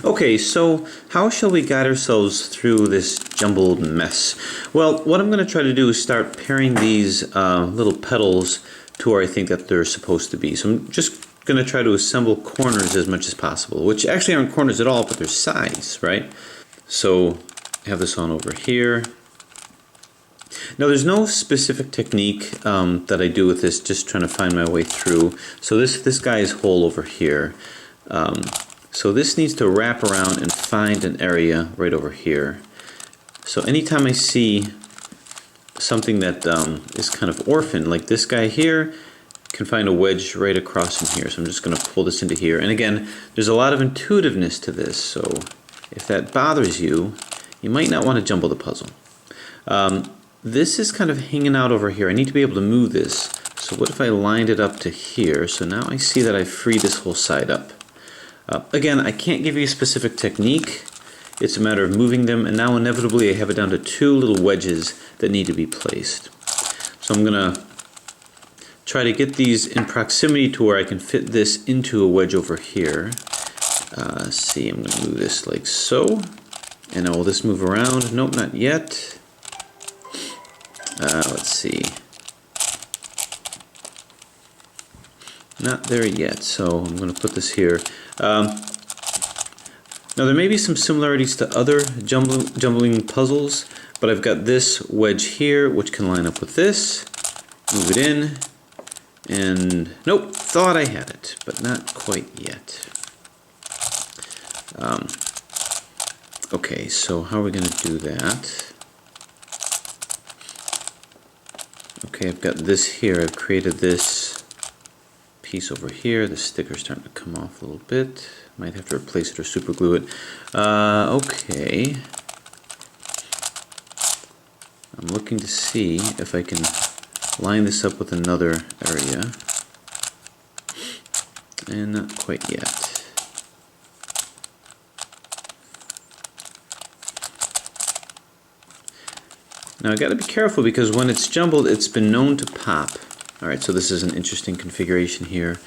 Okay, so how shall we guide ourselves through this jumbled mess? Well, what I'm going to try to do is start pairing these little petals to where I think that they're supposed to be. So I'm just going to try to assemble corners as much as possible, which actually aren't corners at all, but they're sides, right? So I have this on over here. Now there's no specific technique that I do with this, just trying to find my way through. So this guy is whole over here. So this needs to wrap around and find an area right over here. So anytime I see something that is kind of orphaned, like this guy here, can find a wedge right across in here. So I'm just going to pull this into here. And again, there's a lot of intuitiveness to this. So if that bothers you, you might not want to jumble the puzzle. This is kind of hanging out over here. I need to be able to move this. So what if I lined it up to here? So now I see that I freed this whole side up. Again, I can't give you a specific technique. It's a matter of moving them, and now inevitably I have it down to two little wedges that need to be placed. So I'm going to try to get these in proximity to where I can fit this into a wedge over here. See, I'm going to move this like so. And now will this move around? Nope, not yet. Let's see. Not there yet, so I'm going to put this here. Now there may be some similarities to other jumbling puzzles, but I've got this wedge here which can line up with this. Move it in, and nope, thought I had it, but not quite yet. Okay, so how are we going to do that? Okay, I've got this here. I've created this piece over here. The sticker's starting to come off a little bit. Might have to replace it or super glue it. Okay. I'm looking to see if I can line this up with another area. And not quite yet. Now I got to be careful because when it's jumbled, it's been known to pop. Alright, so this is an interesting configuration here.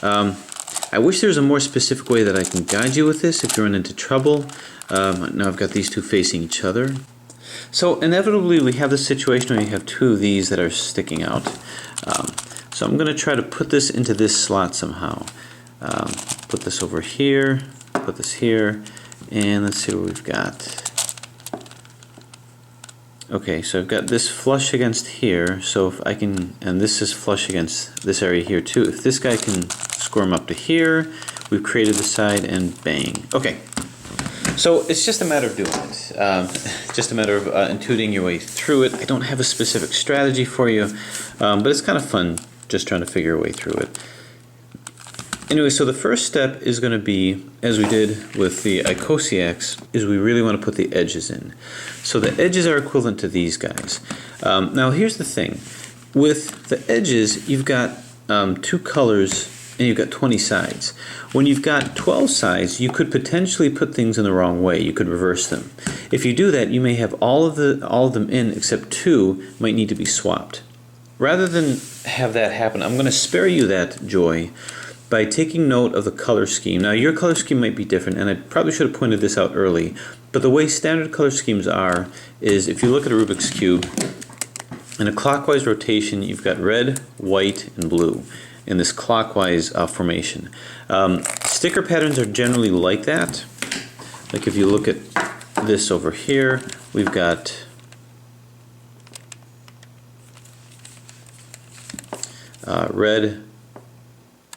I wish there was a more specific way that I can guide you with this if you run into trouble. Now I've got these two facing each other. So inevitably we have this situation where you have two of these that are sticking out. So I'm going to try to put this into this slot somehow. Put this over here, put this here, and let's see what we've got. Okay, so I've got this flush against here, so if I can, and this is flush against this area here too. If this guy can squirm up to here, we've created the side and bang. Okay, so it's just a matter of doing it. Just a matter of intuiting your way through it. I don't have a specific strategy for you, but it's kind of fun just trying to figure your way through it. Anyway, so the first step is going to be, as we did with the eicosohedron, is we really want to put the edges in. So the edges are equivalent to these guys. Now here's the thing. With the edges, you've got two colors and you've got 20 sides. When you've got 12 sides, you could potentially put things in the wrong way. You could reverse them. If you do that, you may have all of them in except two might need to be swapped. Rather than have that happen, I'm going to spare you that joy by taking note of the color scheme. Now your color scheme might be different, and I probably should have pointed this out early, but the way standard color schemes are is if you look at a Rubik's Cube, in a clockwise rotation you've got red, white, and blue in this clockwise formation. Sticker patterns are generally like that. Like if you look at this over here, we've got red,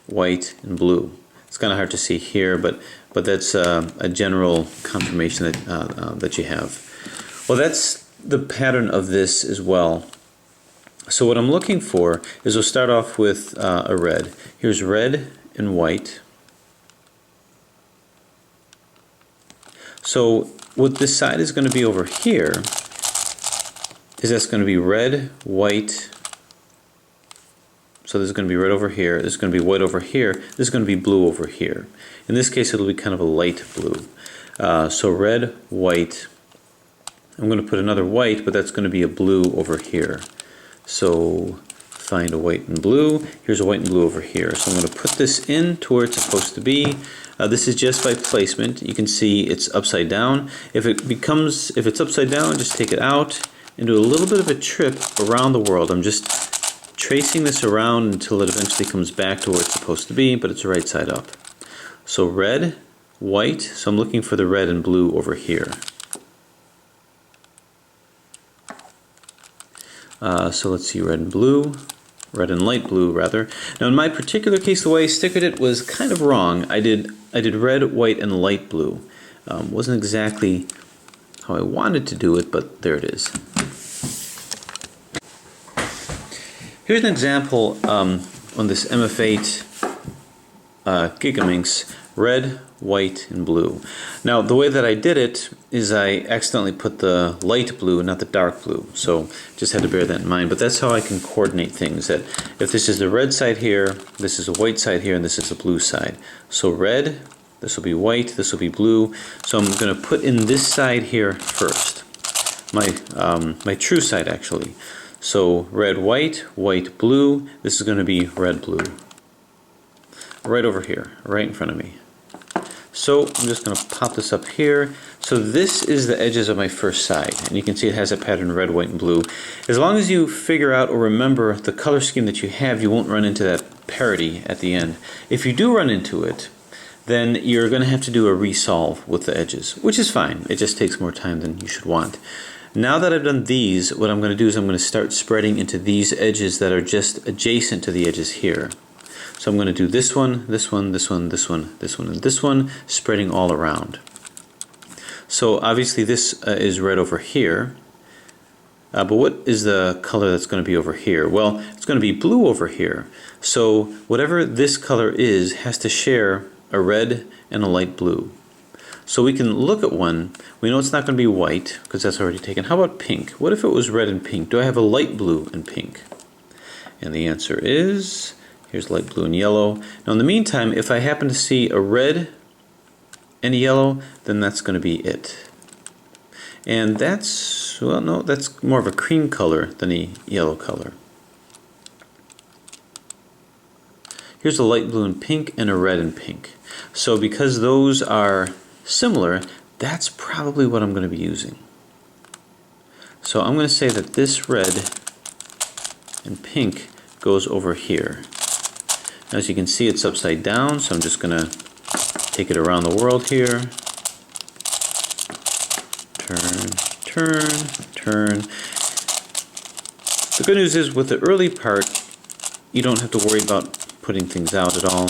white, and blue. It's kind of hard to see here, but that's a general confirmation that you have. Well, that's the pattern of this as well. So what I'm looking for is we'll start off with a red. Here's red and white. So what this side is going to be over here is that's going to be red, white. So this is going to be red over here, this is going to be white over here, this is going to be blue over here. In this case it'll be kind of a light blue. So red, white, I'm going to put another white, but that's going to be a blue over here. So find a white and blue. Here's a white and blue over here. So I'm going to put this in to where it's supposed to be. This is just by placement. You can see it's upside down. If it's upside down, just take it out and do a little bit of a trip around the world. I'm just tracing this around until it eventually comes back to where it's supposed to be, but it's right side up. So red, white, so I'm looking for the red and blue over here. So let's see, red and blue, red and light blue rather. Now in my particular case, the way I stickered it was kind of wrong. I did red, white, and light blue. Wasn't exactly how I wanted to do it, but there it is. Here's an example on this MF8 Gigaminx, red, white, and blue. Now the way that I did it is I accidentally put the light blue, not the dark blue, so just had to bear that in mind. But that's how I can coordinate things, that if this is the red side here, this is a white side here, and this is a blue side. So red, this will be white, this will be blue. So I'm going to put in this side here first, my true side actually. So red, white, white, blue, this is going to be red, blue. Right over here, right in front of me. So I'm just going to pop this up here. So this is the edges of my first side, and you can see it has a pattern red, white, and blue. As long as you figure out or remember the color scheme that you have, you won't run into that parity at the end. If you do run into it, then you're going to have to do a resolve with the edges, which is fine. It just takes more time than you should want. Now that I've done these, what I'm going to do is I'm going to start spreading into these edges that are just adjacent to the edges here. So I'm going to do this one, this one, this one, this one, this one, and this one, spreading all around. So obviously this is red over here, but what is the color that's going to be over here? Well, it's going to be blue over here. So whatever this color is has to share a red and a light blue. So we can look at one. We know it's not going to be white because that's already taken. How about pink? What if it was red and pink? Do I have a light blue and pink? And the answer is, here's light blue and yellow. Now in the meantime, if I happen to see a red and a yellow, then that's going to be it. And that's, well, no, that's more of a cream color than a yellow color. Here's a light blue and pink and a red and pink. So because those are similar, that's probably what I'm going to be using. So I'm going to say that this red and pink goes over here. As you can see, it's upside down, so I'm just going to take it around the world here. Turn, turn, turn. The good news is with the early part, you don't have to worry about putting things out at all.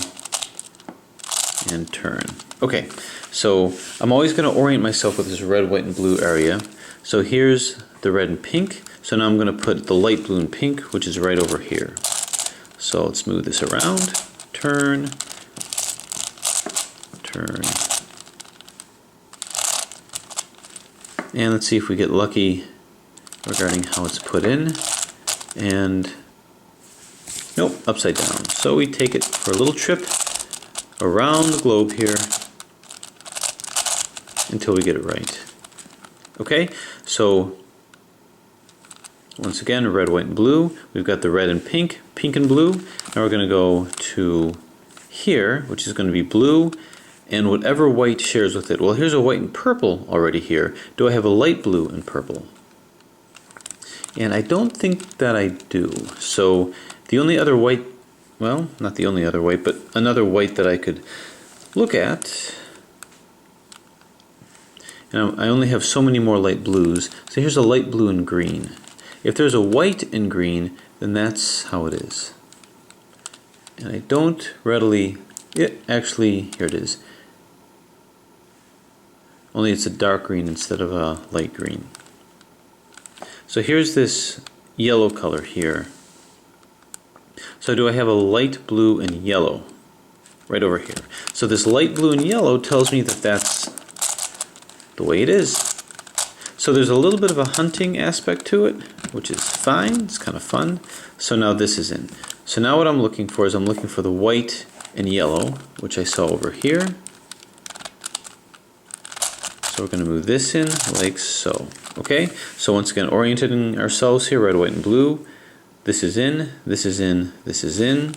And turn. Okay, so I'm always going to orient myself with this red, white, and blue area. So here's the red and pink. So now I'm going to put the light blue and pink, which is right over here. So let's move this around. Turn. Turn. And let's see if we get lucky regarding how it's put in. And nope, upside down. So we take it for a little trip around the globe here until we get it right. Okay, so once again, red, white, and blue. We've got the red and pink, pink and blue. Now we're going to go to here, which is going to be blue, and whatever white shares with it. Well, here's a white and purple already here. Do I have a light blue and purple? And I don't think that I do. So the only other white, well, not the only other white, but another white that I could look at. And I only have so many more light blues. So here's a light blue and green. If there's a white and green, then that's how it is. And I don't readily, actually, here it is. Only it's a dark green instead of a light green. So here's this yellow color here. So do I have a light blue and yellow? Right over here. So this light blue and yellow tells me that that's the way it is. So there's a little bit of a hunting aspect to it, which is fine. It's kind of fun. So now this is in. So now what I'm looking for is I'm looking for the white and yellow, which I saw over here. So we're going to move this in like so. Okay, so once again, orienting ourselves here, red, white, and blue. This is in, this is in, this is in.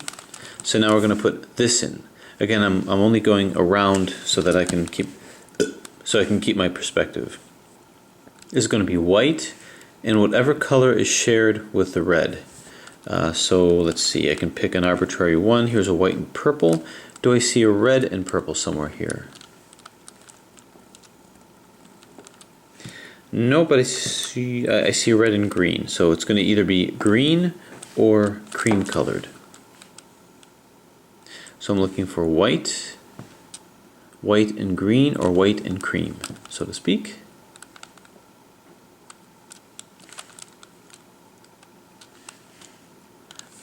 So now we're going to put this in. Again, I'm only going around so that I can keep my perspective. This is going to be white and whatever color is shared with the red. So let's see, I can pick an arbitrary one. Here's a white and purple. Do I see a red and purple somewhere here? No, but I see red and green. So it's going to either be green or cream colored. So I'm looking for white, white and green, or white and cream, so to speak.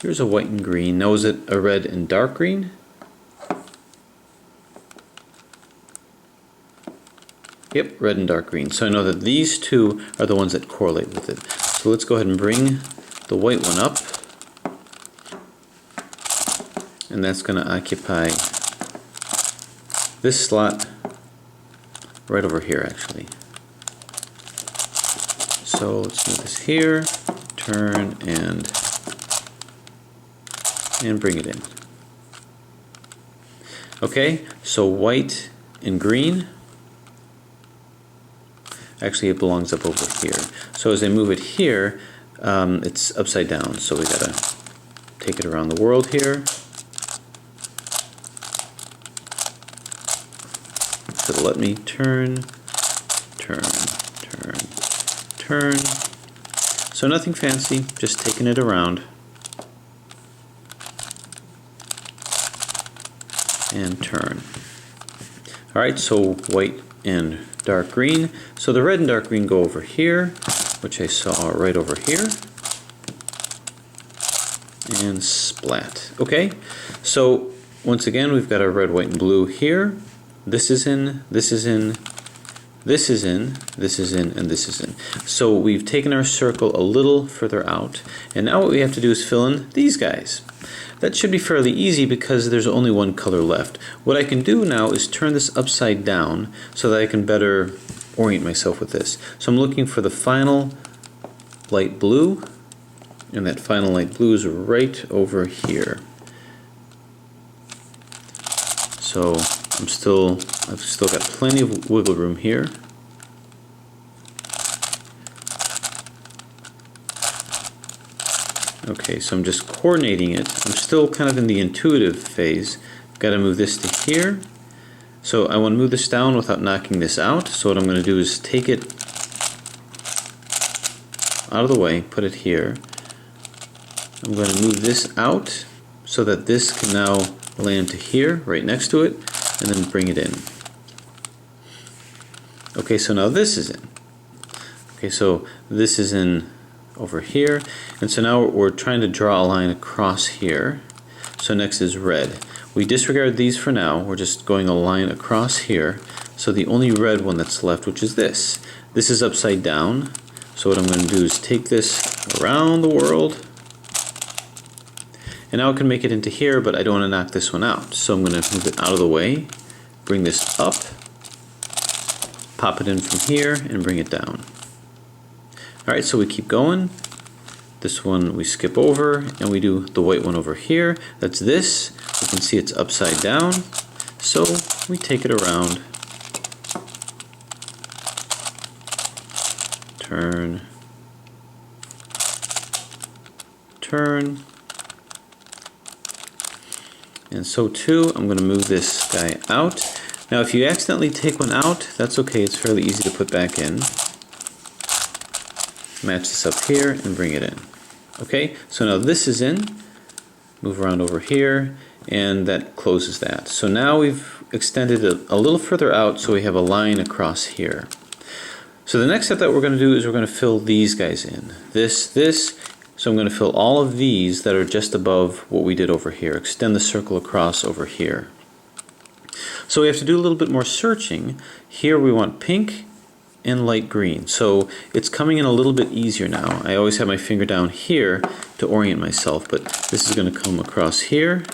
Here's a white and green. Now is it a red and dark green? Yep, red and dark green. So I know that these two are the ones that correlate with it. So let's go ahead and bring the white one up. And that's going to occupy this slot right over here, actually. So let's move this here, turn, and bring it in. Okay, so white and green. Actually, it belongs up over here. So as I move it here, it's upside down. So we gotta take it around the world here. So let me turn, turn, turn, turn. So nothing fancy, just taking it around. And turn. Alright, so white and dark green. So the red and dark green go over here, which I saw right over here. And splat. Okay, so once again we've got our red, white, and blue here. This is in, this is in, this is in, this is in, and this is in. So we've taken our circle a little further out, and now what we have to do is fill in these guys. That should be fairly easy because there's only one color left. What I can do now is turn this upside down so that I can better orient myself with this. So I'm looking for the final light blue, and that final light blue is right over here. So I've still got plenty of wiggle room here. Okay, so I'm just coordinating it. I'm still kind of in the intuitive phase. Got to move this to here. So I want to move this down without knocking this out. So what I'm going to do is take it out of the way, put it here. I'm going to move this out so that this can now land to here, right next to it, and then bring it in. Okay, so now this is in. Okay, so this is in over here, and so now we're trying to draw a line across here. So next is red. We disregard these for now. We're just going a line across here. So the only red one that's left, which is this is upside down. So what I'm going to do is take this around the world, and now I can make it into here, but I don't want to knock this one out. So I'm going to move it out of the way, bring this up, pop it in from here, and bring it down. Alright, so we keep going. This one we skip over, and we do the white one over here. That's this. You can see it's upside down. So we take it around. Turn. Turn. And so too, I'm going to move this guy out. Now if you accidentally take one out, that's okay. It's fairly easy to put back in. Match this up here and bring it in. Okay, so now this is in. Move around over here, and that closes that. So now we've extended it a little further out, so we have a line across here. So the next step that we're going to do is we're going to fill these guys in. This. So I'm going to fill all of these that are just above what we did over here. Extend the circle across over here. So we have to do a little bit more searching. Here we want pink and light green. So it's coming in a little bit easier now. I always have my finger down here to orient myself, but this is going to come across here.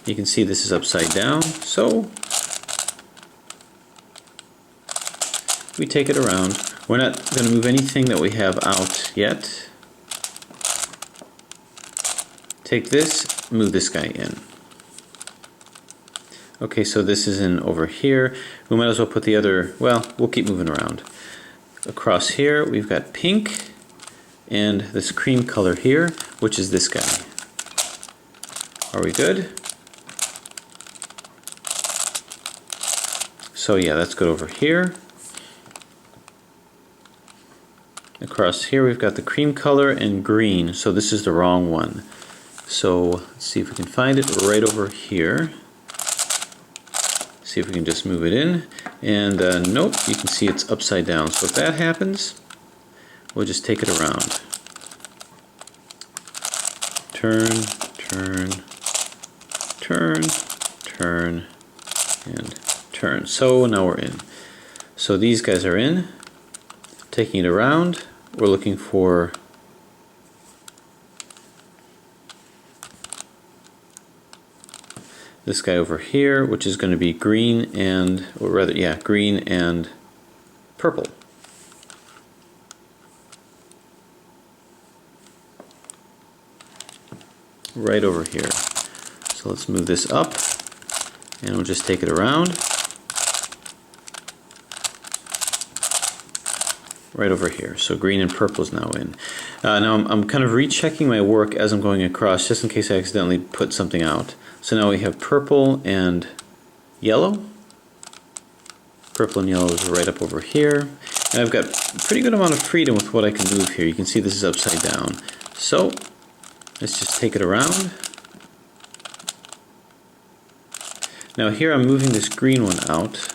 You can see this is upside down. So we take it around. We're not going to move anything that we have out yet. take this, move this guy in. Okay, so this is in over here. We might as well put the other, well, we'll keep moving around. Across here, we've got pink and this cream color here, which is this guy. Are we good? So yeah, that's good over here. Across here we've got the cream color and green, so this is the wrong one. So let's see if we can find it right over here. See if we can just move it in. And nope, you can see it's upside down. So if that happens, we'll just take it around. Turn, turn, turn, turn, and turn. So now we're in. So these guys are in. Taking it around, we're looking for this guy over here, which is going to be green and, or rather, yeah, green and purple. Right over here. So let's move this up and we'll just take it around. Right over here. So green and purple is now in. Now I'm kind of rechecking my work as I'm going across just in case I accidentally put something out. So now we have purple and yellow. Purple and yellow is right up over here. And I've got a pretty good amount of freedom with what I can move here. You can see this is upside down. So let's just take it around. Now here I'm moving this green one out.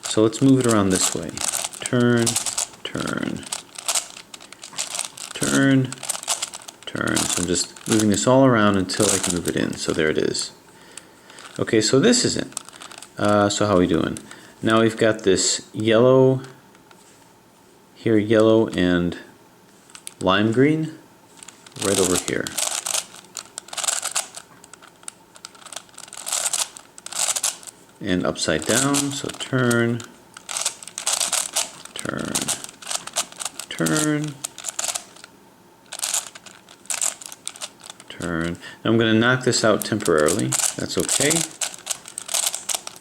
So let's move it around this way. Turn, turn, turn, turn. So I'm just moving this all around until I can move it in. So there it is. Okay, so this is it. So how are we doing? Now we've got this yellow, here yellow and lime green, right over here. And upside down, so turn, turn, turn, turn. Now I'm going to knock this out temporarily. That's okay.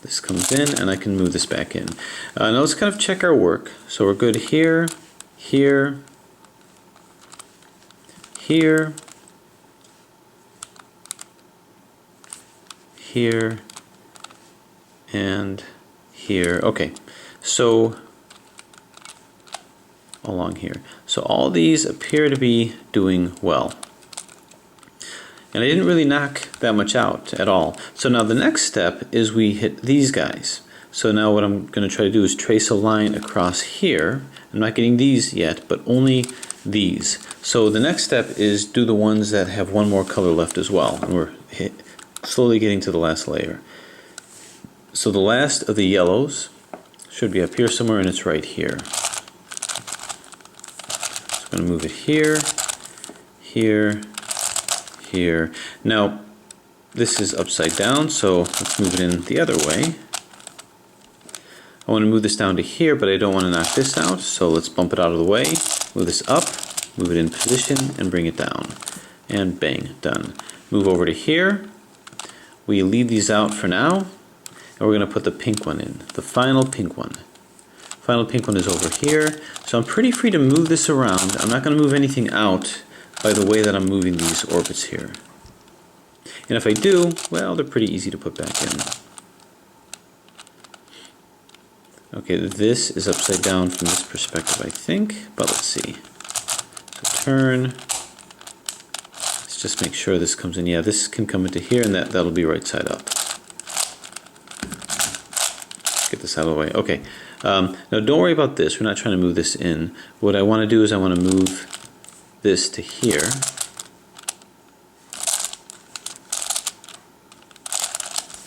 This comes in and I can move this back in. Now let's kind of check our work. So we're good here, here, here, here, and here. Okay, so along here. So all these appear to be doing well. And I didn't really knock that much out at all. So now the next step is we hit these guys. So now what I'm going to try to do is trace a line across here. I'm not getting these yet, but only these. So the next step is do the ones that have one more color left as well. And we're slowly getting to the last layer. So the last of the yellows should be up here somewhere, and it's right here. So I'm going to move it here, here, here. Now this is upside down, so let's move it in the other way. I want to move this down to here, but I don't want to knock this out, so let's bump it out of the way. Move this up, move it in position, and bring it down. And bang, done. Move over to here. We leave these out for now. And we're going to put the pink one in, the final pink one. Final pink one is over here. So I'm pretty free to move this around. I'm not going to move anything out by the way that I'm moving these orbits here. And if I do, well, they're pretty easy to put back in. Okay, this is upside down from this perspective, I think, but let's see. So turn. Let's just make sure this comes in. Yeah, this can come into here, and that'll be right side up. Get this out of the way. Okay. Now don't worry about this. We're not trying to move this in. What I want to do is I want to move this to here.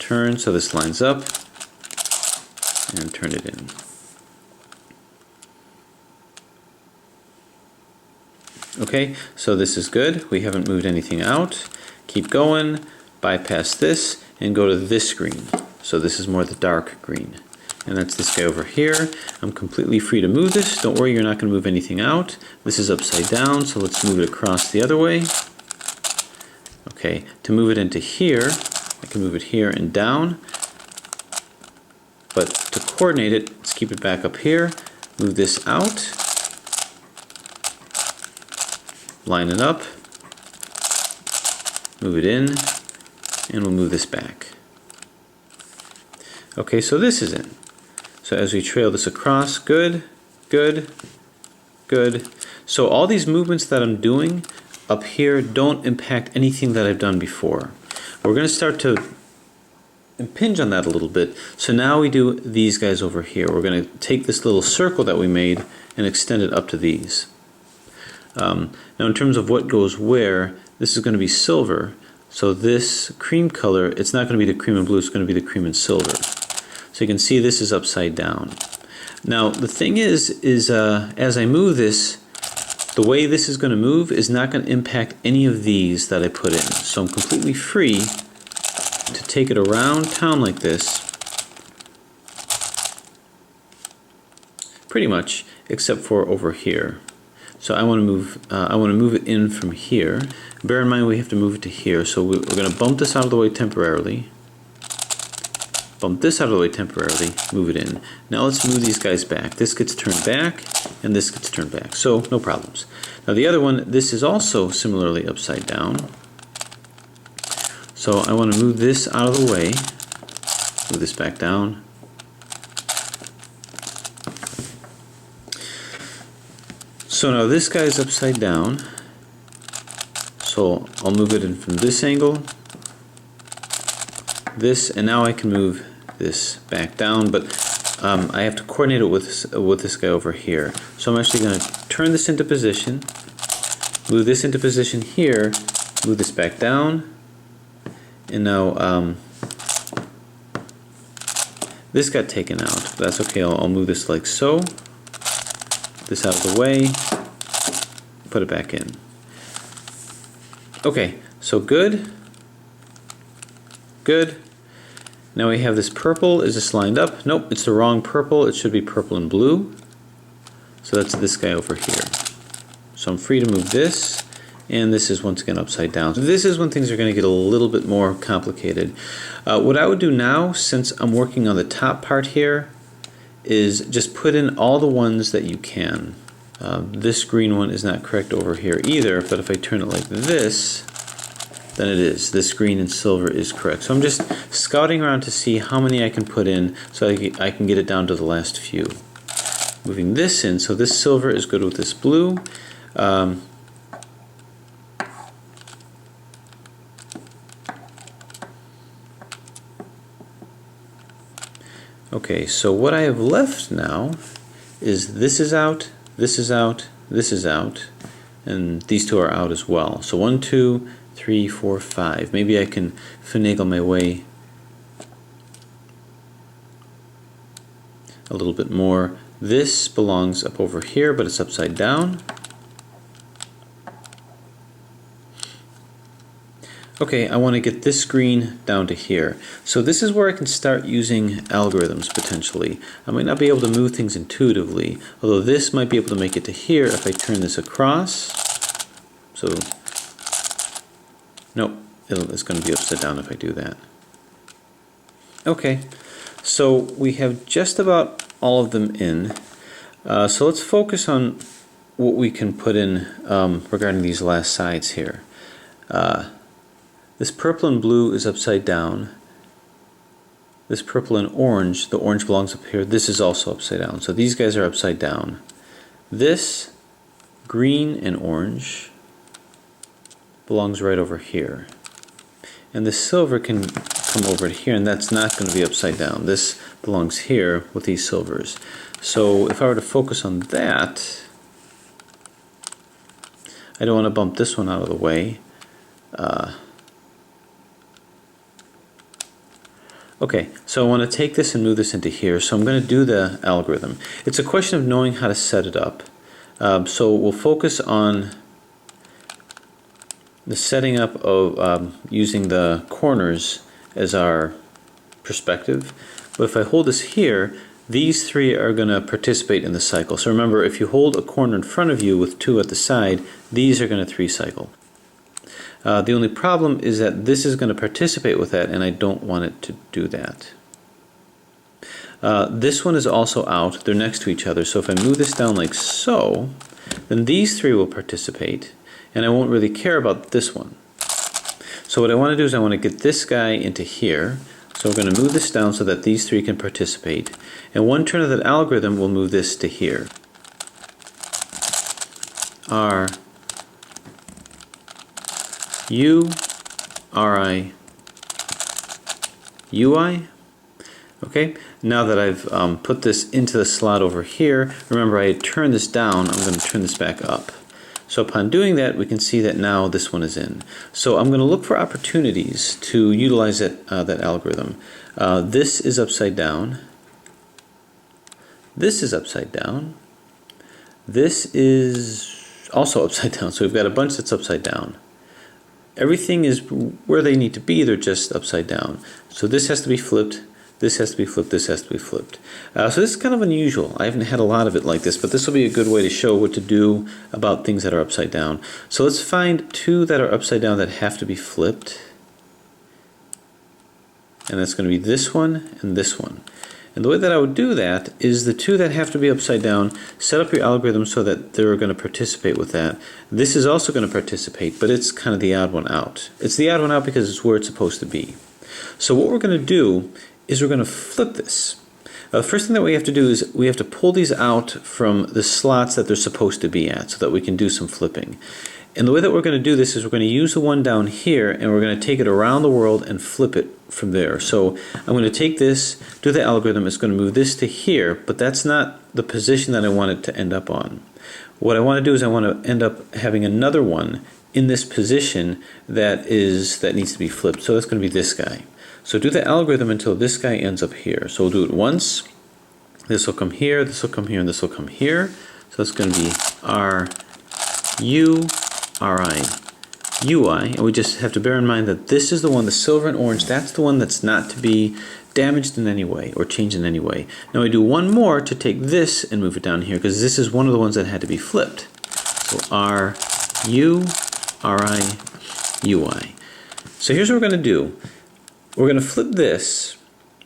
Turn so this lines up and turn it in. Okay, so this is good. We haven't moved anything out. Keep going, bypass this, and go to this green. So this is more the dark green. and that's this guy over here. I'm completely free to move this. Don't worry, you're not going to move anything out. This is upside down, so let's move it across the other way. Okay, to move it into here, I can move it here and down. But to coordinate it, let's keep it back up here. Move this out. Line it up. Move it in. And we'll move this back. Okay, so this is in. So as we trail this across, good, good, good. So all these movements that I'm doing up here don't impact anything that I've done before. We're going to start to impinge on that a little bit. So now we do these guys over here. We're going to take this little circle that we made and extend it up to these. Now in terms of what goes where, this is going to be silver. So this cream color, it's not going to be the cream and blue, it's going to be the cream and silver. So you can see this is upside down. Now the thing is as I move this, the way this is going to move is not going to impact any of these that I put in. So I'm completely free to take it around town like this, pretty much, except for over here. So I want to move it in from here. Bear in mind we have to move it to here. So we're going to bump this out of the way temporarily. Bump this out of the way temporarily. Move it in. Now let's move these guys back. This gets turned back, and this gets turned back. So no problems. Now the other one, this is also similarly upside down. So I want to move this out of the way. Move this back down. So now this guy's upside down, so I'll move it in from this angle, this, and now I can move this back down, but I have to coordinate it with this guy over here. So I'm actually going to turn this into position, move this into position here, move this back down, and now this got taken out, but that's okay. I'll move this like so. This out of the way, put it back in. Okay, so good, good. Now we have this purple. Is this lined up? Nope, it's the wrong purple. It should be purple and blue. So that's this guy over here. So I'm free to move this, and this is once again upside down. So this is when things are going to get a little bit more complicated. What I would do now, since I'm working on the top part here, is just put in all the ones that you can. This green one is not correct over here either, but if I turn it like this, then it is. This green and silver is correct. So I'm just scouting around to see how many I can put in so I can get it down to the last few. Moving this in, so this silver is good with this blue. Okay, so what I have left now is this is out, this is out, this is out, and these two are out as well. So 1, 2, 3, 4, 5. Maybe I can finagle my way a little bit more. This belongs up over here, but it's upside down. Okay, I want to get this green down to here. So this is where I can start using algorithms potentially. I might not be able to move things intuitively, although this might be able to make it to here if I turn this across. So, nope, it's going to be upside down if I do that. Okay, so we have just about all of them in. So let's focus on what we can put in regarding these last sides here. This purple and blue is upside down. This purple and orange, the orange belongs up here. This is also upside down. So these guys are upside down. This green and orange belongs right over here. And the silver can come over to here, and that's not going to be upside down. This belongs here with these silvers. So if I were to focus on that, I don't want to bump this one out of the way. Okay, so I want to take this and move this into here, so I'm going to do the algorithm. It's a question of knowing how to set it up. So we'll focus on the setting up of using the corners as our perspective. But if I hold this here, these three are going to participate in the cycle. So remember, if you hold a corner in front of you with 2 at the side, these are going to 3 cycle. The only problem is that this is going to participate with that, and I don't want it to do that. This one is also out. They're next to each other. So if I move this down like so, then these 3 will participate, and I won't really care about this one. So what I want to do is I want to get this guy into here. So we're going to move this down so that these 3 can participate. And one turn of that algorithm will move this to here. R U R I U I. Okay, now that I've put this into the slot over here, remember I had turned this down, I'm going to turn this back up. So upon doing that, we can see that now this one is in. So I'm going to look for opportunities to utilize that algorithm. This is upside down. This is upside down. This is also upside down. So we've got a bunch that's upside down. Everything is where they need to be, they're just upside down. So this has to be flipped. This has to be flipped, this has to be flipped. So this is kind of unusual. I haven't had a lot of it like this, but this will be a good way to show what to do about things that are upside down. So let's find 2 that are upside down that have to be flipped. And that's going to be this one and this one. And the way that I would do that is the 2 that have to be upside down, set up your algorithm so that they're going to participate with that. This is also going to participate, but it's kind of the odd one out. It's the odd one out because it's where it's supposed to be. So what we're going to do is we're going to flip this. The first thing that we have to do is we have to pull these out from the slots that they're supposed to be at so that we can do some flipping. And the way that we're going to do this is we're going to use the one down here and we're going to take it around the world and flip it from there. So I'm going to take this, do the algorithm, it's going to move this to here, but that's not the position that I want it to end up on. What I want to do is I want to end up having another one in this position that needs to be flipped. So that's going to be this guy. So do the algorithm until this guy ends up here. So we'll do it once. This will come here, this will come here, and this will come here. So it's going to be R U R I U I. And we just have to bear in mind that this is the one, the silver and orange, that's the one that's not to be damaged in any way or changed in any way. Now we do one more to take this and move it down here because this is one of the ones that had to be flipped. So R U R I U I. So here's what we're going to do. We're going to flip this,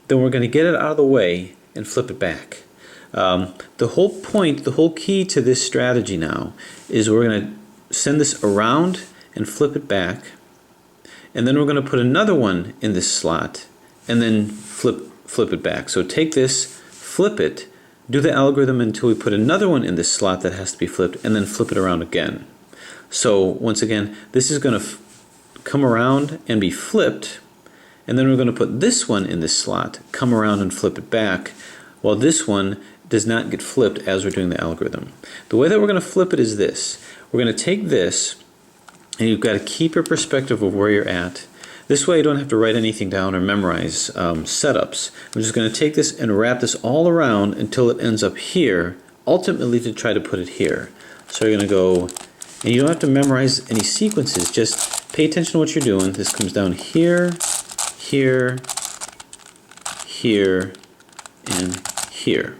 then we're going to get it out of the way and flip it back. The whole point, the whole key to this strategy now is we're going to send this around and flip it back, and then we're going to put another one in this slot and then flip it back. So take this, flip it, do the algorithm until we put another one in this slot that has to be flipped, and then flip it around again. So once again, this is going to come around and be flipped, and then we're going to put this one in this slot, come around and flip it back, while this one does not get flipped as we're doing the algorithm. The way that we're going to flip it is this. We're going to take this, and you've got to keep your perspective of where you're at. This way you don't have to write anything down or memorize setups. I'm just going to take this and wrap this all around until it ends up here, ultimately to try to put it here. So you're going to go, and you don't have to memorize any sequences, just pay attention to what you're doing. This comes down here, here, here, and here.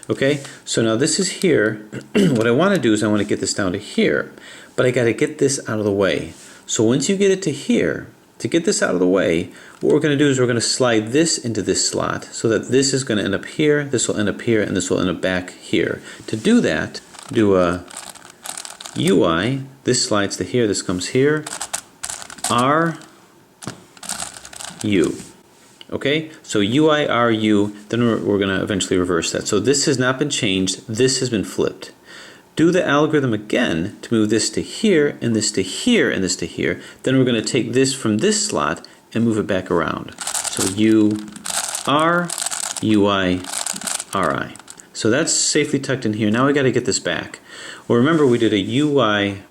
Okay, so now this is here. What I want to do is I want to get this down to here, but I got to get this out of the way. So once you get it to here, to get this out of the way, what we're going to do is we're going to slide this into this slot so that this is going to end up here, this will end up here, and this will end up back here. To do that, do a UI, this slides to here, this comes here, R, U. Okay, so UI, R, U, then we're going to eventually reverse that. So this has not been changed, this has been flipped. Do the algorithm again to move this to here, and this to here, and this to here. Then we're going to take this from this slot and move it back around. So U, R, UI, RI. So that's safely tucked in here. Now we got to get this back. Well, remember we did a UI,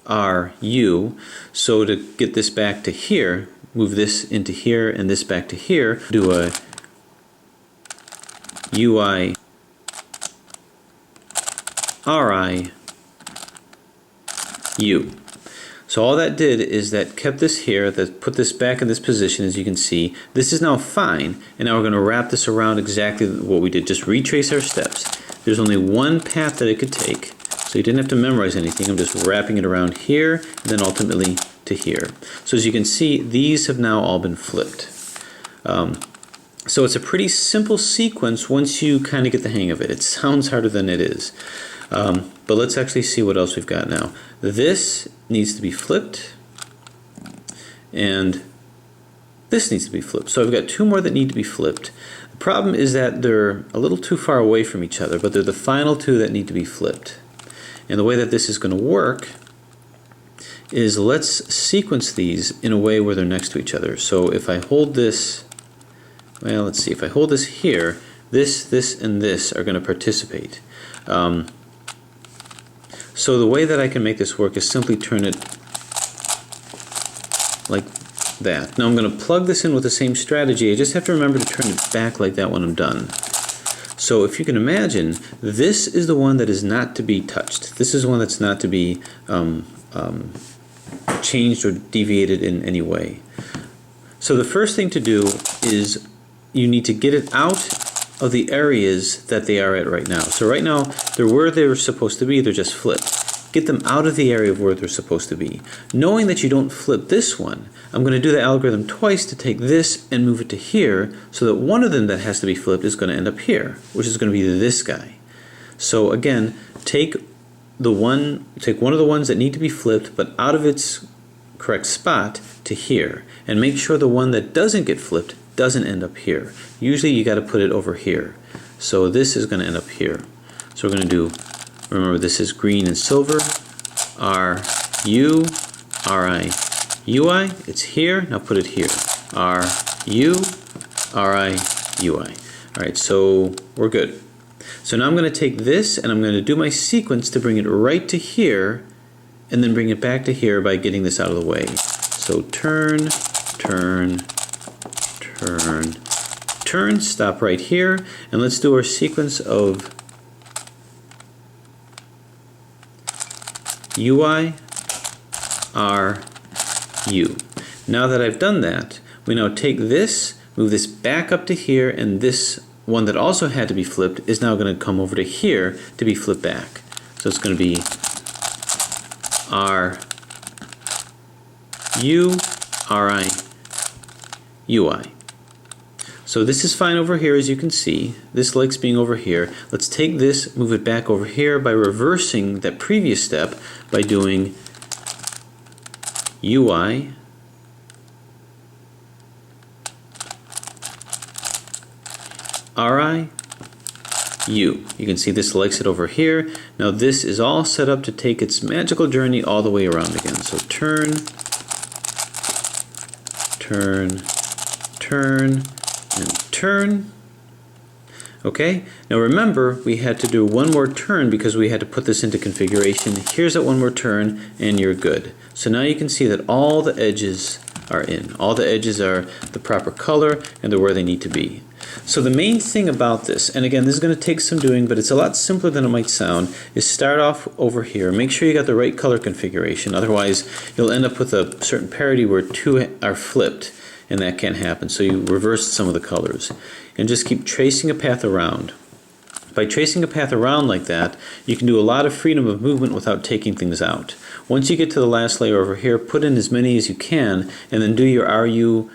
R, U. So to get this back to here, move this into here and this back to here. Do a UI, RI, U. So all that did is that kept this here, that put this back in this position. As you can see, this is now fine, and now we're going to wrap this around exactly what we did. Just retrace our steps. There's only one path that it could take, so you didn't have to memorize anything. I'm just wrapping it around here, and then ultimately to here. So as you can see, these have now all been flipped. So it's a pretty simple sequence once you kind of get the hang of it. It sounds harder than it is. But let's actually see what else we've got now. This needs to be flipped, and this needs to be flipped. So I've got two more that need to be flipped. The problem is that they're a little too far away from each other, but they're the final two that need to be flipped. And the way that this is going to work is, let's sequence these in a way where they're next to each other. So if I hold this, well, let's see, if I hold this here, this, and this are going to participate. So the way that I can make this work is simply turn it like that. Now I'm going to plug this in with the same strategy. I just have to remember to turn it back like that when I'm done. So if you can imagine, this is the one that is not to be touched. This is one that's not to be changed or deviated in any way. So the first thing to do is you need to get it out of the areas that they are at right now. So right now, they're where they were supposed to be, they're just flipped. Get them out of the area of where they're supposed to be. Knowing that you don't flip this one, I'm going to do the algorithm twice to take this and move it to here, so that one of them that has to be flipped is going to end up here, which is going to be this guy. So again, take one of the ones that need to be flipped, but out of its correct spot to here, and make sure the one that doesn't get flipped doesn't end up here. Usually you got to put it over here. So this is going to end up here. So we're going to do, remember this is green and silver, R, U, R, I, U, I. It's here. Now put it here. R, U, R, I, U, I. Alright, so we're good. So now I'm going to take this and I'm going to do my sequence to bring it right to here, and then bring it back to here by getting this out of the way. So turn, turn, turn, turn, stop right here, and let's do our sequence of UI, R, U. Now that I've done that, we now take this, move this back up to here, and this one that also had to be flipped is now going to come over to here to be flipped back. So it's going to be R, U, R, I, U, I. So this is fine over here, as you can see. This likes being over here. Let's take this, move it back over here by reversing that previous step by doing UI, RI, U. You can see this likes it over here. Now this is all set up to take its magical journey all the way around again. So turn, turn, turn, and turn. Okay, now remember we had to do one more turn because we had to put this into configuration. Here's that one more turn and you're good. So now you can see that all the edges are in. All the edges are the proper color and they're where they need to be. So the main thing about this, and again this is going to take some doing, but it's a lot simpler than it might sound, is start off over here. Make sure you got the right color configuration, otherwise you'll end up with a certain parity where two are flipped, and that can't happen. So you reverse some of the colors. And just keep tracing a path around. By tracing a path around like that, you can do a lot of freedom of movement without taking things out. Once you get to the last layer over here, put in as many as you can, and then do your RIUI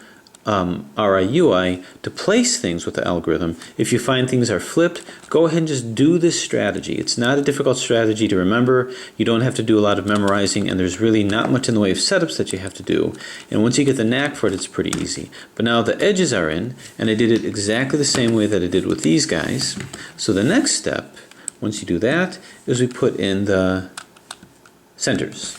to place things with the algorithm. If you find things are flipped, go ahead and just do this strategy. It's not a difficult strategy to remember. You don't have to do a lot of memorizing, and there's really not much in the way of setups that you have to do. And once you get the knack for it, it's pretty easy. But now the edges are in, and I did it exactly the same way that I did with these guys. So the next step, once you do that, is we put in the centers.